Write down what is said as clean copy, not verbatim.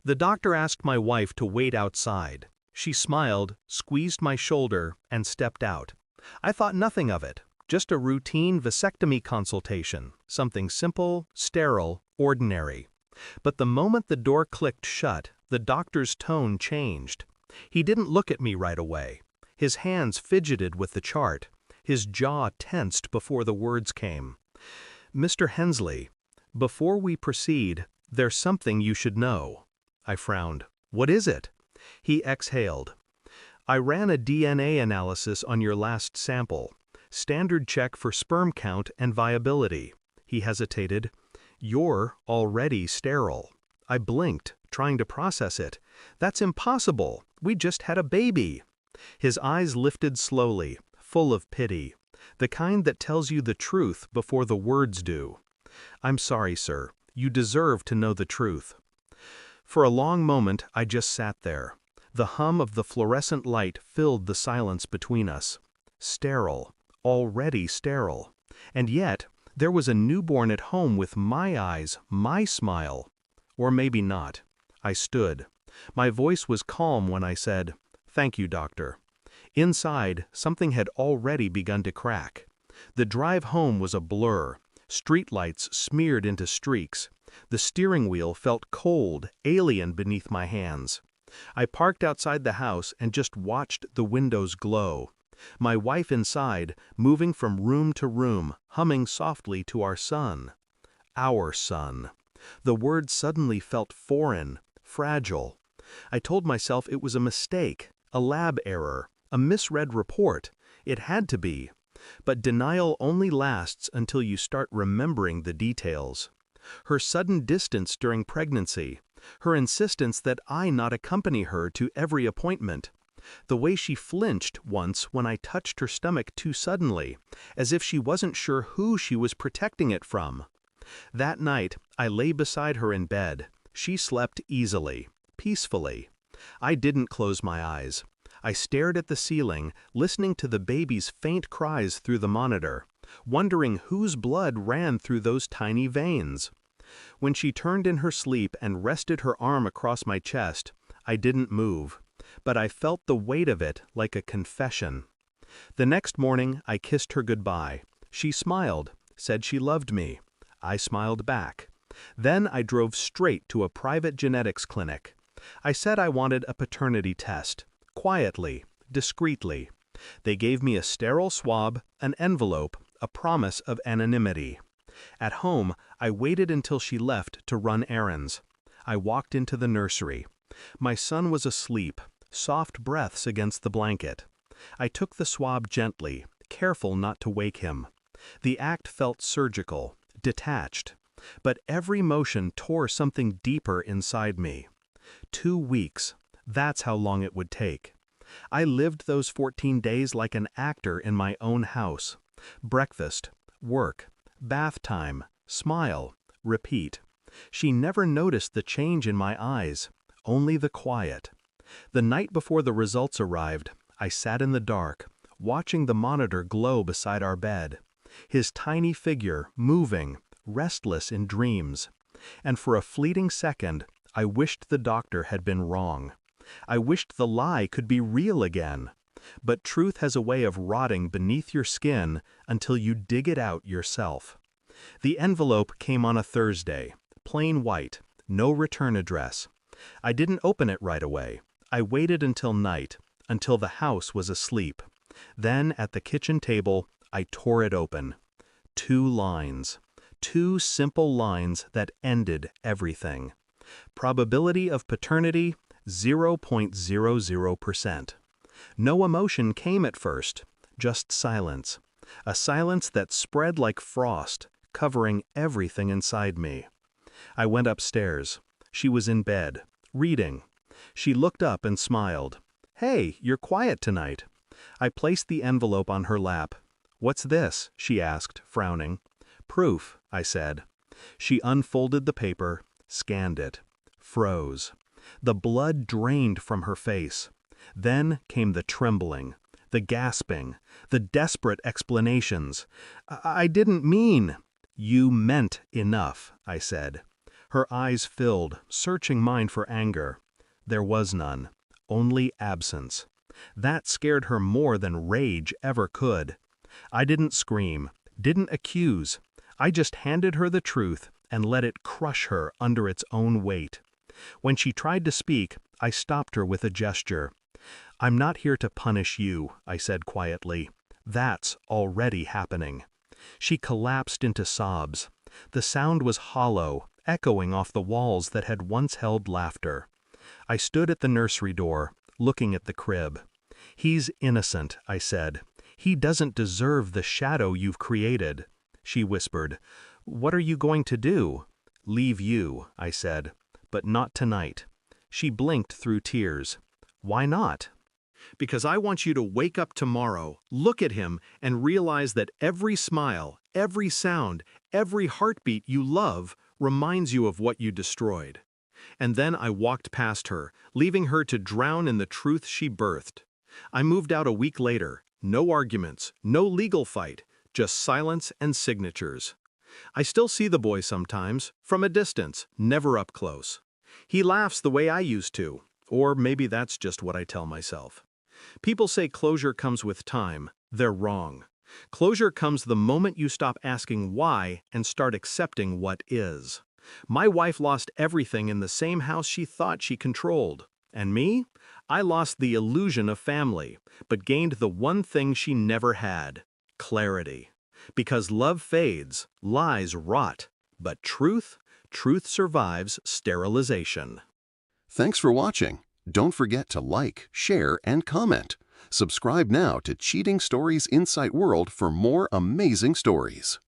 The doctor asked my wife to wait outside. She smiled, squeezed my shoulder, and stepped out. I thought nothing of it, just a routine vasectomy consultation, something simple, sterile, ordinary. But the moment the door clicked shut, the doctor's tone changed. He didn't look at me right away. His hands fidgeted with the chart. His jaw tensed before the words came. "Mr. Hensley, before we proceed, there's something you should know." I frowned. "What is it?" He exhaled. "I ran a DNA analysis on your last sample. Standard check for sperm count and viability." He hesitated. "You're already sterile." I blinked, trying to process it. "That's impossible. We just had a baby." His eyes lifted slowly, full of pity, the kind that tells you the truth before the words do. "I'm sorry, sir. You deserve to know the truth." For a long moment I just sat there. The hum of the fluorescent light filled the silence between us. Sterile, already sterile. And yet, there was a newborn at home with my eyes, my smile. Or maybe not. I stood. My voice was calm when I said, "Thank you, doctor." Inside, something had already begun to crack. The drive home was a blur. Streetlights smeared into streaks. The steering wheel felt cold, alien beneath my hands. I parked outside the house and just watched the windows glow. My wife inside, moving from room to room, humming softly to our son. Our son. The word suddenly felt foreign, fragile. I told myself it was a mistake, a lab error, a misread report. It had to be. But denial only lasts until you start remembering the details. Her sudden distance during pregnancy, her insistence that I not accompany her to every appointment, the way she flinched once when I touched her stomach too suddenly, as if she wasn't sure who she was protecting it from. That night, I lay beside her in bed. She slept easily, peacefully. I didn't close my eyes. I stared at the ceiling, listening to the baby's faint cries through the monitor, wondering whose blood ran through those tiny veins. When she turned in her sleep and rested her arm across my chest, I didn't move, but I felt the weight of it like a confession. The next morning, I kissed her goodbye. She smiled, said she loved me. I smiled back. Then I drove straight to a private genetics clinic. I said I wanted a paternity test. Quietly, discreetly. They gave me a sterile swab, an envelope, a promise of anonymity. At home, I waited until she left to run errands. I walked into the nursery. My son was asleep, soft breaths against the blanket. I took the swab gently, careful not to wake him. The act felt surgical, detached. But every motion tore something deeper inside me. 2 weeks. That's how long it would take. I lived those 14 days like an actor in my own house. Breakfast, work, bath time, smile, repeat. She never noticed the change in my eyes, only the quiet. The night before the results arrived, I sat in the dark, watching the monitor glow beside our bed. His tiny figure, moving, restless in dreams. And for a fleeting second, I wished the doctor had been wrong. I wished the lie could be real again. But truth has a way of rotting beneath your skin until you dig it out yourself. The envelope came on a Thursday, plain white, no return address. I didn't open it right away. I waited until night, until the house was asleep. Then, at the kitchen table, I tore it open. 2 lines. 2 simple lines that ended everything. Probability of paternity, 0.00%. No emotion came at first, just silence. A silence that spread like frost, covering everything inside me. I went upstairs. She was in bed, reading. She looked up and smiled. "Hey, you're quiet tonight." I placed the envelope on her lap. "What's this?" she asked, frowning. "Proof," I said. She unfolded the paper, scanned it, froze. The blood drained from her face. Then came the trembling, the gasping, the desperate explanations. I didn't mean." "You meant enough," I said. Her eyes filled, searching mine for anger. There was none, only absence. That scared her more than rage ever could. I didn't scream, didn't accuse. I just handed her the truth and let it crush her under its own weight. When she tried to speak, I stopped her with a gesture. "I'm not here to punish you," I said quietly. "That's already happening." She collapsed into sobs. The sound was hollow, echoing off the walls that had once held laughter. I stood at the nursery door, looking at the crib. "He's innocent," I said. "He doesn't deserve the shadow you've created." She whispered, "What are you going to do?" "Leave you," I said, "but not tonight." She blinked through tears. "Why not?" "Because I want you to wake up tomorrow, look at him, and realize that every smile, every sound, every heartbeat you love reminds you of what you destroyed." And then I walked past her, leaving her to drown in the truth she birthed. I moved out a week later. No arguments, no legal fight, just silence and signatures. I still see the boy sometimes, from a distance, never up close. He laughs the way I used to, or maybe that's just what I tell myself. People say closure comes with time. They're wrong. Closure comes the moment you stop asking why and start accepting what is. My wife lost everything in the same house she thought she controlled. And me? I lost the illusion of family, but gained the one thing she never had: clarity. Because love fades, lies rot, but truth survives sterilization. Thanks for watching. Don't forget to like, share, and comment. Subscribe now to Cheating Stories Insight World for more amazing stories.